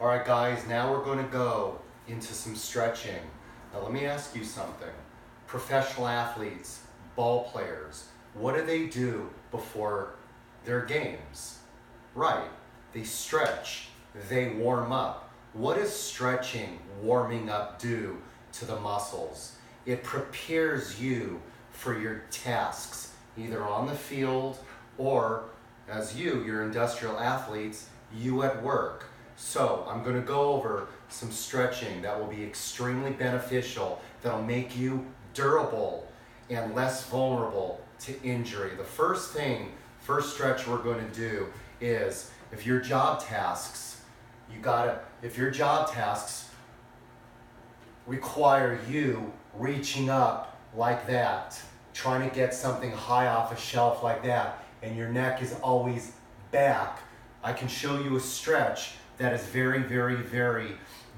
All right, guys, now we're going to go into some stretching. Now, let me ask you something. Professional athletes, ball players, what do they do before their games? Right, they stretch, they warm up. What does stretching, warming up do to the muscles? It prepares you for your tasks, either on the field or as you're industrial athletes, you at work. So I'm going to go over some stretching that will be extremely beneficial, that'll make you durable and less vulnerable to injury. The first stretch we're going to do is if your job tasks require you reaching up like that, trying to get something high off a shelf like that, and your neck is always back, I can show you a stretch that is very, very, very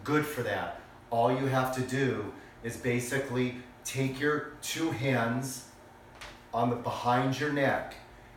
good for that. All you have to do is basically take your two hands behind your neck,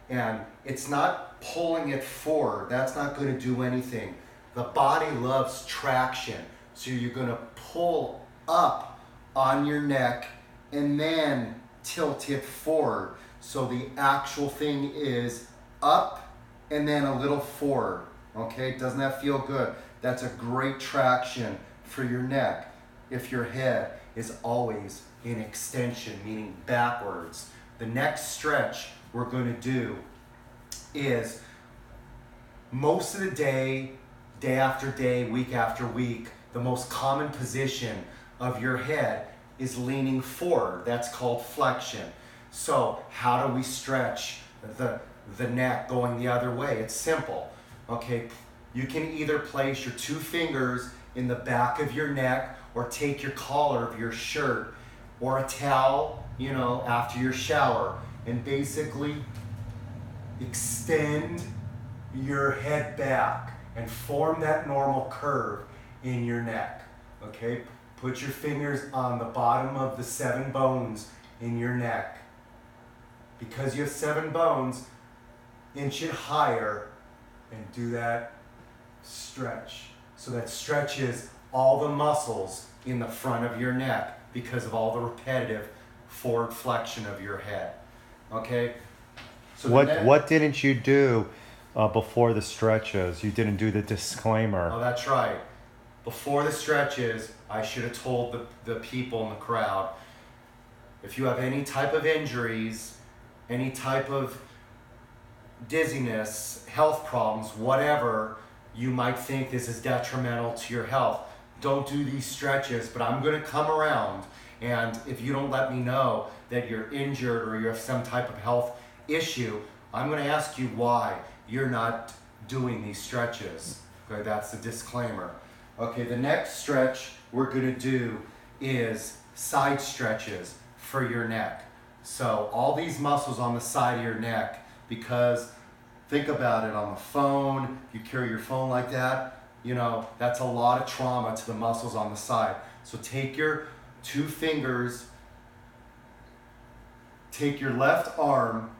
and it's not pulling it forward. That's not going to do anything. The body loves traction, so you're going to pull up on your neck and then tilt it forward. So the actual thing is up and then a little forward. Okay, doesn't that feel good? That's a great traction for your neck if your head is always in extension, meaning backwards. The next stretch we're going to do is most of the day, day after day, week after week, the most common position of your head is leaning forward. That's called flexion. So how do we stretch the neck going the other way? It's simple. Okay, you can either place your two fingers in the back of your neck or take your collar of your shirt or a towel, after your shower, and basically extend your head back and form that normal curve in your neck. Okay, put your fingers on the bottom of the 7 bones in your neck. Because you have 7 bones, inch it higher and do that stretch. So that stretches all the muscles in the front of your neck because of all the repetitive forward flexion of your head. Okay? So what didn't you do before the stretches? You didn't do the disclaimer. Oh, that's right. Before the stretches, I should have told the people in the crowd, if you have any type of injuries, any type of dizziness, health problems, whatever, you might think this is detrimental to your health, don't do these stretches. But I'm going to come around, and if you don't let me know that you're injured or you have some type of health issue, I'm going to ask you why you're not doing these stretches. Okay, that's the disclaimer. Okay, the next stretch we're going to do is side stretches for your neck. So all these muscles on the side of your neck, because think about it, on the phone, you carry your phone like that, that's a lot of trauma to the muscles on the side. So take your two fingers, take your left arm,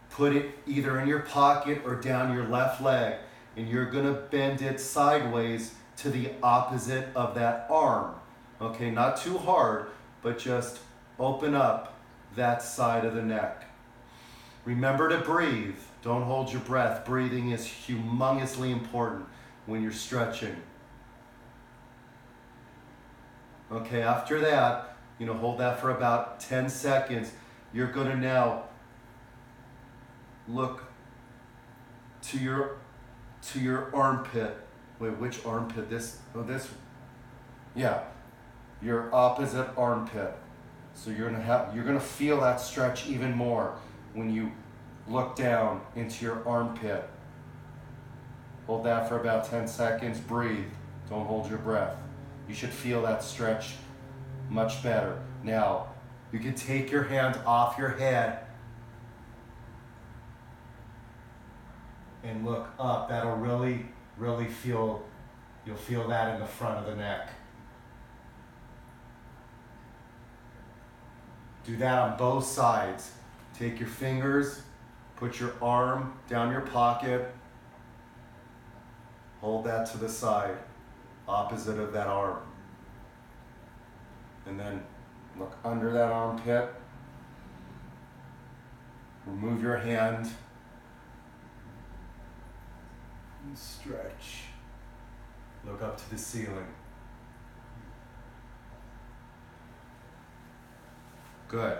put it either in your pocket or down your left leg, and you're going to bend it sideways to the opposite of that arm. Okay, not too hard, but just open up that side of the neck. Remember to breathe. Don't hold your breath. Breathing is humongously important when you're stretching. Okay, after that, hold that for about 10 seconds. You're going to now look to your armpit. Wait, which armpit? This? Yeah, your opposite armpit. So you're gonna feel that stretch even more when you look down into your armpit. Hold that for about 10 seconds. Breathe. Don't hold your breath. You should feel that stretch much better. Now, you can take your hand off your head and look up. That'll really, really you'll feel that in the front of the neck. Do that on both sides. Take your fingers, put your arm down your pocket, hold that to the side. opposite of that arm. And then look under that armpit. Remove your hand. And stretch. Look up to the ceiling. Good.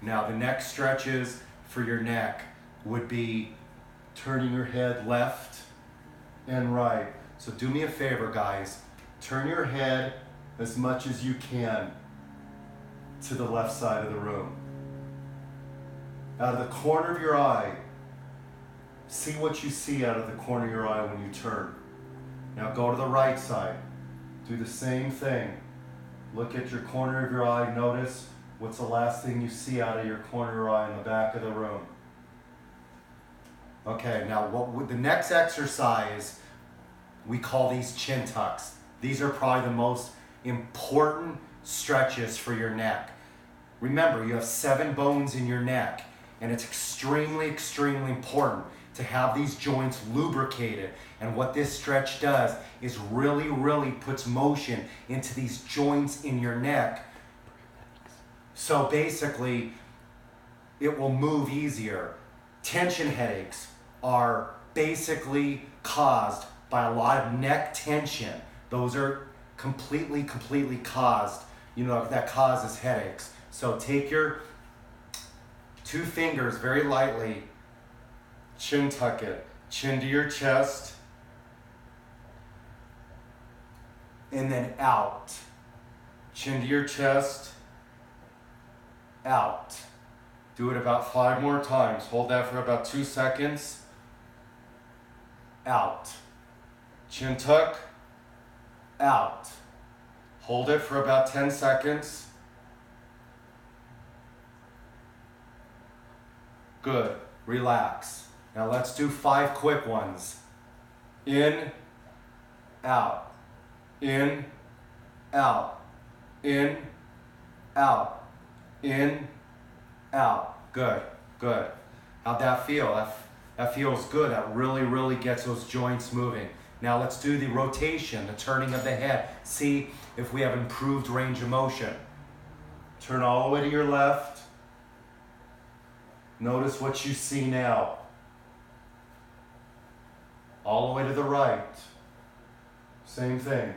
Now the next stretches for your neck would be turning your head left and right. So do me a favor, guys. Turn your head as much as you can to the left side of the room. Out of the corner of your eye, see what you see out of the corner of your eye when you turn. Now go to the right side. Do the same thing. Look at your corner of your eye. Notice what's the last thing you see out of your corner of your eye in the back of the room. Okay, now with the next exercise, we call these chin tucks. These are probably the most important stretches for your neck. Remember, you have 7 bones in your neck, and it's extremely, extremely important to have these joints lubricated. And what this stretch does is really, really puts motion into these joints in your neck. So basically, it will move easier. Tension headaches are basically caused by a lot of neck tension. Those are completely caused, that causes headaches. So take your 2 fingers very lightly, chin tuck it, chin to your chest, and then out. Chin to your chest, out. Do it about 5 more times. Hold that for about 2 seconds. Out. Chin tuck, out. Hold it for about 10 seconds. Good. Relax. Now let's do 5 quick ones. In, out. In, out. In, out. In, out. Good. Good. How'd that feel? That feels good. That really, really gets those joints moving. Now let's do the rotation, the turning of the head. See if we have improved range of motion. Turn all the way to your left. Notice what you see now. All the way to the right. Same thing.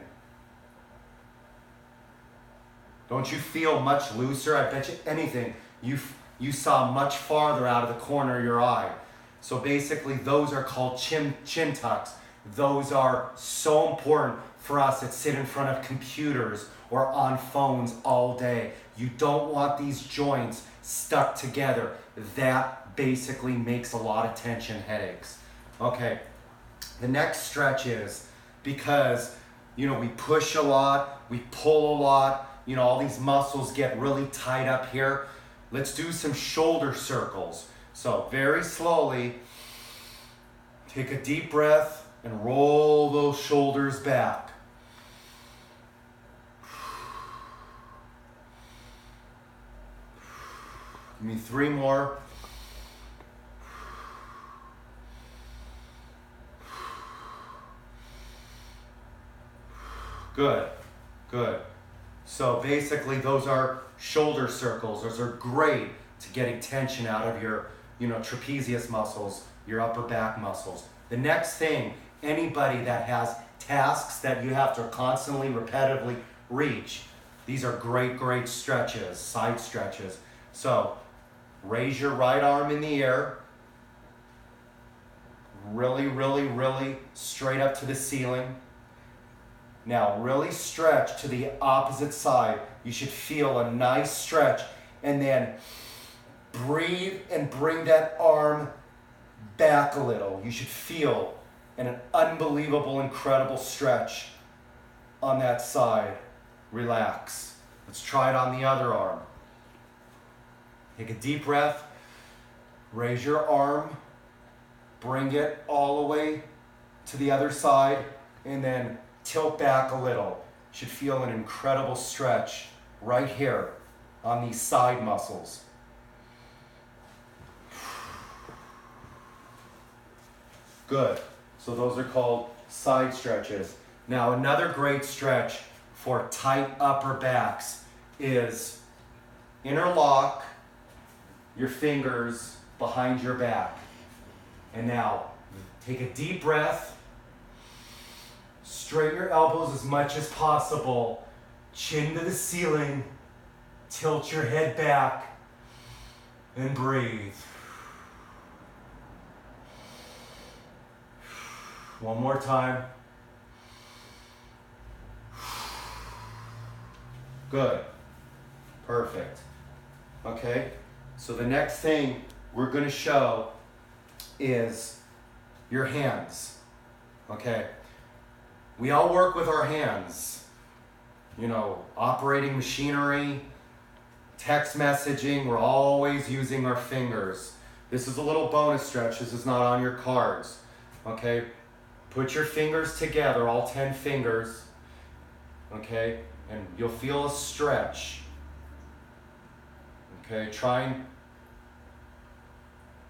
Don't you feel much looser? I bet you anything you saw much farther out of the corner of your eye. So basically those are called chin tucks. Those are so important for us that sit in front of computers or on phones all day. You don't want these joints stuck together. That basically makes a lot of tension headaches. Okay, the next stretch is because, we push a lot, we pull a lot, all these muscles get really tight up here. Let's do some shoulder circles. So very slowly, take a deep breath and roll those shoulders back. Give me 3 more. Good, good. So basically those are shoulder circles. Those are great to getting tension out of your, trapezius muscles, your upper back muscles. The next thing, anybody that has tasks that you have to constantly, repetitively reach, these are great, great stretches, side stretches. So raise your right arm in the air. Really, really, really straight up to the ceiling. Now really stretch to the opposite side. You should feel a nice stretch, and then breathe and bring that arm back a little. You should feel an unbelievable, incredible stretch on that side. Relax. Let's try it on the other arm. Take a deep breath. Raise your arm. Bring it all the way to the other side, and then tilt back a little. You should feel an incredible stretch right here on these side muscles. Good. So those are called side stretches. Now, another great stretch for tight upper backs is interlock your fingers behind your back. And now, take a deep breath. Straighten your elbows as much as possible. Chin to the ceiling. Tilt your head back. And breathe. One more time. Good. Perfect. Okay, so the next thing we're going to show is your hands. Okay, we all work with our hands. You know, operating machinery, text messaging, we're always using our fingers. This is a little bonus stretch. This is not on your cards. Okay, put your fingers together, all 10 fingers. Okay, and you'll feel a stretch. Okay, try and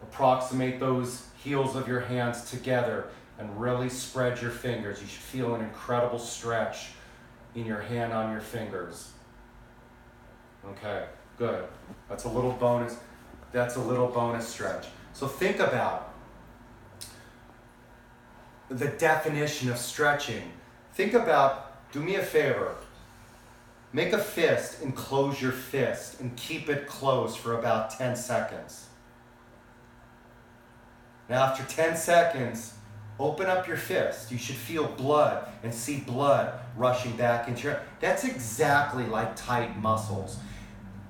approximate those heels of your hands together and really spread your fingers. You should feel an incredible stretch in your hand on your fingers. Okay, good. That's a little bonus. That's a little bonus stretch. So think about the definition of stretching. Think about, do me a favor. Make a fist and close your fist and keep it closed for about 10 seconds. Now after 10 seconds, open up your fist. You should feel blood and see blood rushing back into your... That's exactly like tight muscles.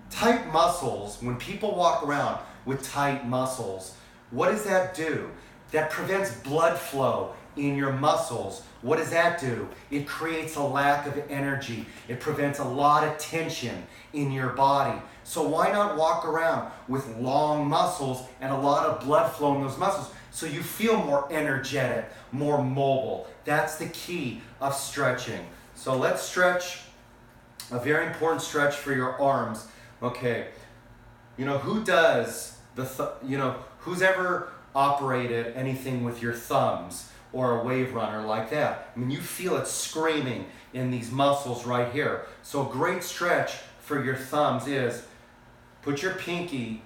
Tight muscles, when people walk around with tight muscles, what does that do? That prevents blood flow in your muscles. What does that do? It creates a lack of energy. It prevents a lot of tension in your body. So why not walk around with long muscles and a lot of blood flow in those muscles so you feel more energetic, more mobile? That's the key of stretching. So let's stretch, a very important stretch for your arms. Okay, you know, who does who's ever operated anything with your thumbs or a wave runner like that? I mean, you feel it screaming in these muscles right here. So a great stretch for your thumbs is put your pinky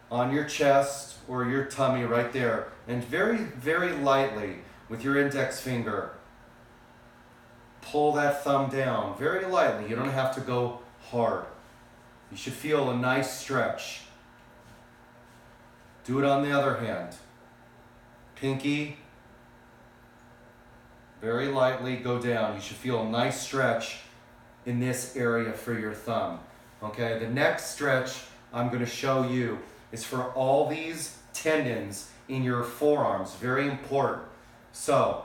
on your chest or your tummy right there, and very, very lightly with your index finger, pull that thumb down very lightly. You don't have to go hard. You should feel a nice stretch. Do it on the other hand. Pinky, very lightly go down. You should feel a nice stretch in this area for your thumb. Okay, the next stretch I'm going to show you is for all these tendons in your forearms. Very important. So,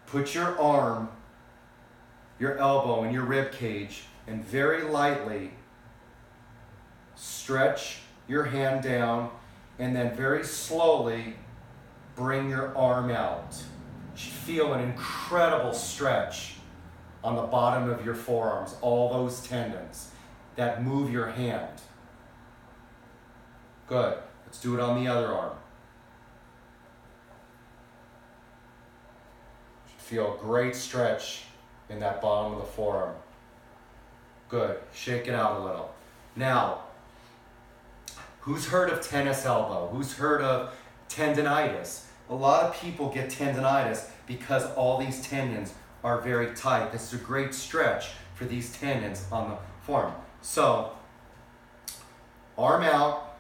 put your arm, your elbow, and your rib cage, and very lightly stretch your hand down, and then very slowly bring your arm out. You should feel an incredible stretch on the bottom of your forearms, all those tendons that move your hand. Good. Let's do it on the other arm. You should feel a great stretch in that bottom of the forearm. Good. Shake it out a little. Now, who's heard of tennis elbow? Who's heard of tendonitis? A lot of people get tendonitis because all these tendons are very tight. This is a great stretch for these tendons on the forearm. So, arm out,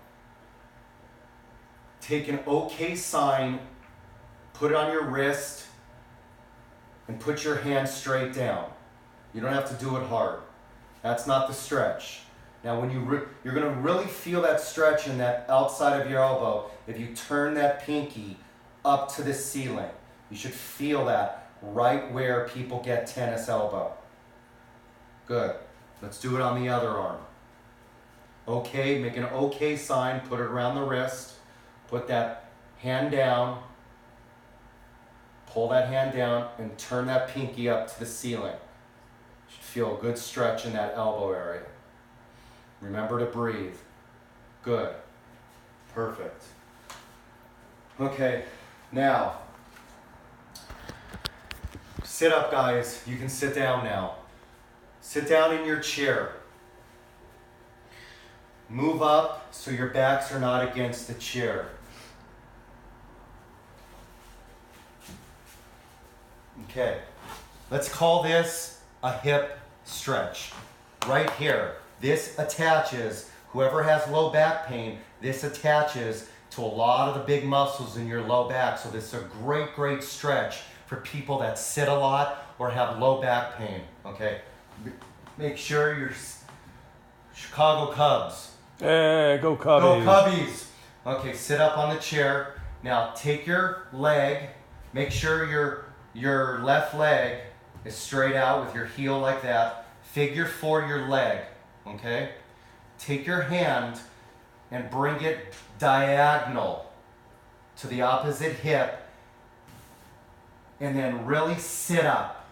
take an OK sign, put it on your wrist, and put your hand straight down. You don't have to do it hard. That's not the stretch. Now when you're going to really feel that stretch in that outside of your elbow if you turn that pinky up to the ceiling. You should feel that right where people get tennis elbow. Good. Let's do it on the other arm. Okay, make an OK sign, put it around the wrist, put that hand down, pull that hand down, and turn that pinky up to the ceiling. You should feel a good stretch in that elbow area. Remember to breathe. Good. Perfect. Okay, now, sit up, guys. You can sit down now. Sit down in your chair. Move up so your backs are not against the chair. Okay, let's call this a hip stretch. Right here, this attaches, whoever has low back pain, this attaches to a lot of the big muscles in your low back. So this is a great, great stretch for people that sit a lot or have low back pain, okay? Make sure you're Chicago Cubs. Hey, go Cubbies. Go Cubbies. Okay, sit up on the chair. Now take your leg, make sure your left leg is straight out with your heel like that. Figure 4 your leg, okay? Take your hand and bring it diagonal to the opposite hip and then really sit up.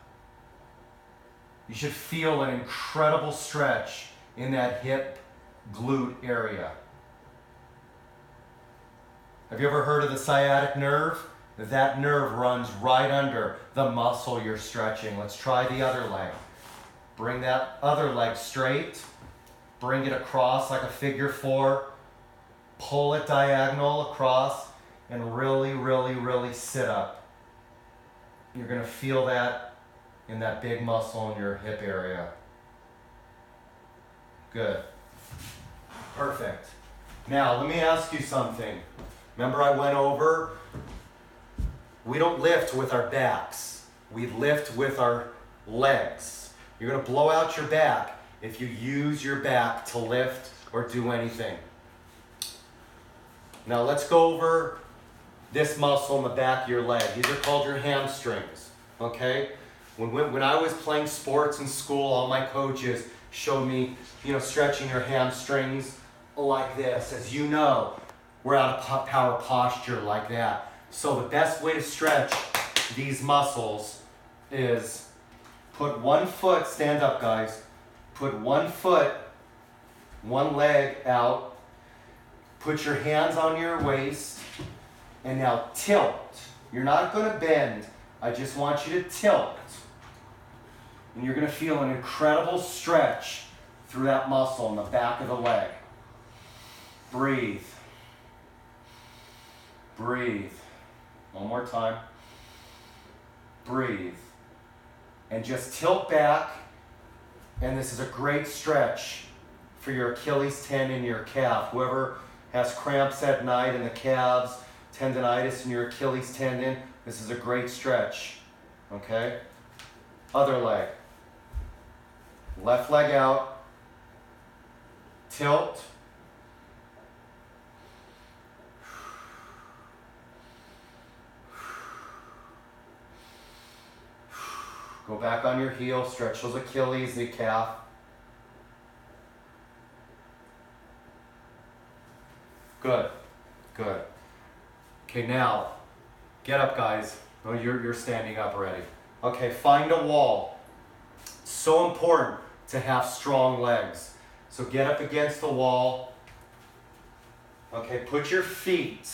You should feel an incredible stretch in that hip glute area. Have you ever heard of the sciatic nerve? That nerve runs right under the muscle you're stretching. Let's try the other leg. Bring that other leg straight. Bring it across like a figure 4. Pull it diagonal across and really, really, really sit up. You're going to feel that in that big muscle in your hip area. Good. Perfect. Now, let me ask you something. Remember I went over, we don't lift with our backs. We lift with our legs. You're going to blow out your back if you use your back to lift or do anything. Now let's go over this muscle in the back of your leg. These are called your hamstrings, okay? When I was playing sports in school, all my coaches showed me, stretching your hamstrings like this. As you know, we're out of power posture like that. So the best way to stretch these muscles is put one foot, stand up guys, put one foot, one leg out, put your hands on your waist, and now tilt. You're not going to bend, I just want you to tilt. And you're going to feel an incredible stretch through that muscle in the back of the leg. Breathe. Breathe. One more time. Breathe. And just tilt back. And this is a great stretch for your Achilles tendon, your calf. Whoever has cramps at night in the calves, tendonitis in your Achilles tendon, this is a great stretch. Okay? Other leg. Left leg out. Tilt. Go back on your heel, stretch those Achilles, the calf. Good, good. Okay, now, get up guys. Oh, you're standing up already. Okay, find a wall. It's so important to have strong legs. So get up against the wall. Okay, put your feet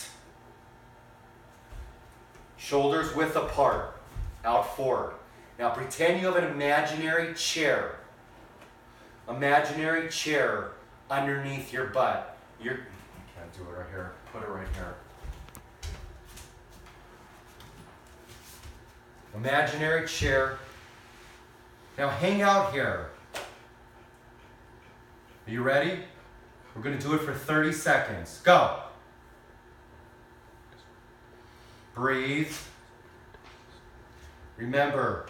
shoulders width apart, out forward. Now pretend you have an imaginary chair. Imaginary chair underneath your butt. I can't do it right here. Put it right here. Imaginary chair. Now hang out here. Are you ready? We're going to do it for 30 seconds. Go. Breathe. Remember,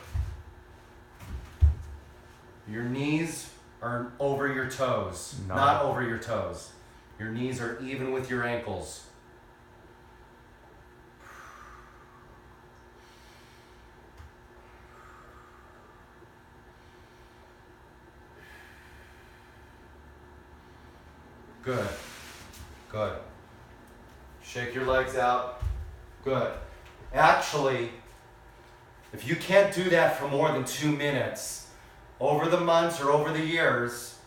your knees are over your toes, not over your toes. Your knees are even with your ankles. Good. Good. Shake your legs out. Good. Actually, if you can't do that for more than 2 minutes, over the months or over the years,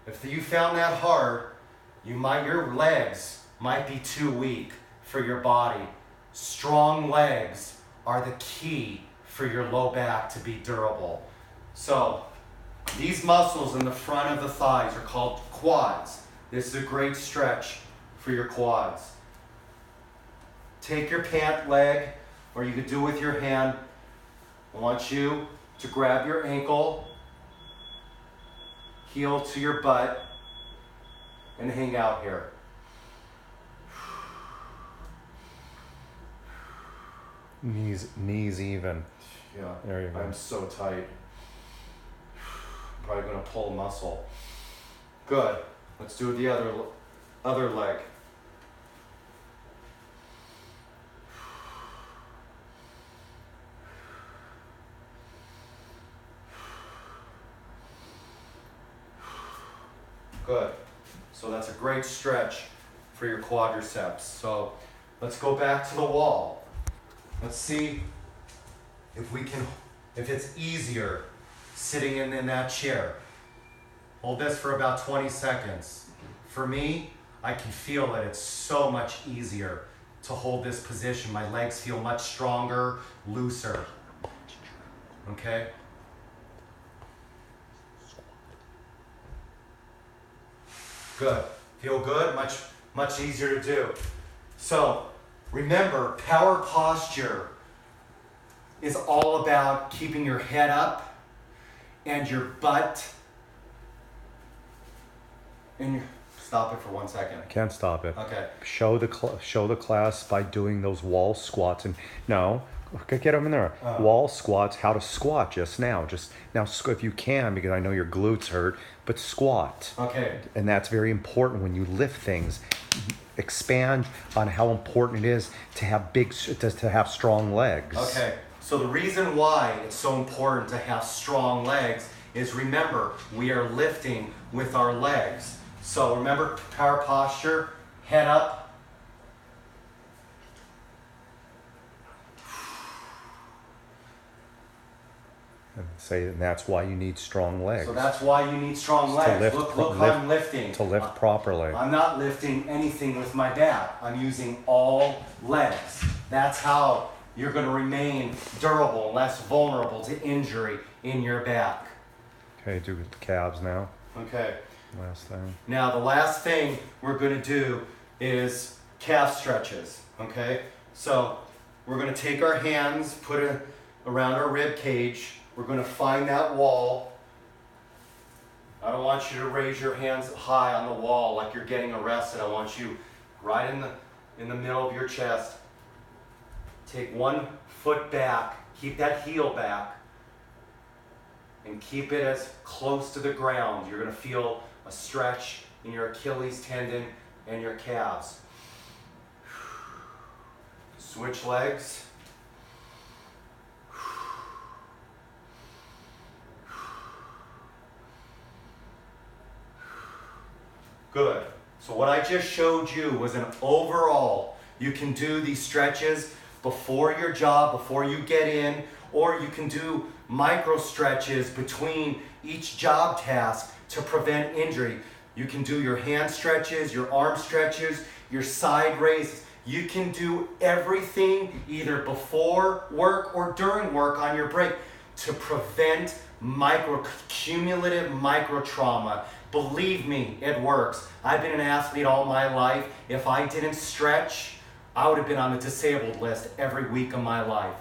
if you found that hard, your legs might be too weak for your body. Strong legs are the key for your low back to be durable. So these muscles in the front of the thighs are called quads. This is a great stretch for your quads. Take your pant leg, or you could do it with your hand. I want you to grab your ankle, heel to your butt, and hang out here. Knees even. Yeah, There you go. I'm so tight. Probably gonna pull a muscle. Good. Let's do the other leg. Good. So that's a great stretch for your quadriceps. So let's go back to the wall. Let's see if it's easier sitting in that chair. Hold this for about 20 seconds. For me, I can feel that it's so much easier to hold this position. My legs feel much stronger, looser. Okay? Good. Feel good? Much easier to do. So, remember, power posture is all about keeping your head up and your butt and your, stop it for 1 second. I can't stop it. Okay. Show the class by doing those wall squats, and no, get them in there. Wall squats. How to squat just now. If you can, because I know your glutes hurt, but squat. Okay. And that's very important when you lift things. Expand on how important it is to have strong legs. Okay. So the reason why it's so important to have strong legs is, remember, we are lifting with our legs. So remember, power posture, head up. And that's why you need strong legs. So that's why you need strong legs. Look how I'm lifting. To lift properly. I'm not lifting anything with my back. I'm using all legs. That's how you're going to remain durable, less vulnerable to injury in your back. Okay, do the calves now. Okay. Last thing. Now the last thing we're going to do is calf stretches. Okay? So we're going to take our hands, put it around our rib cage. We're going to find that wall. I don't want you to raise your hands high on the wall like you're getting arrested. I want you right in the middle of your chest. Take 1 foot back, keep that heel back, and keep it as close to the ground. You're going to feel a stretch in your Achilles tendon and your calves. Switch legs. Good. So what I just showed you was an overall. You can do these stretches before your job, before you get in, or you can do micro stretches between each job task to prevent injury. You can do your hand stretches, your arm stretches, your side raises. You can do everything either before work or during work on your break to prevent cumulative micro trauma. Believe me, it works. I've been an athlete all my life. If I didn't stretch, I would have been on the disabled list every week of my life.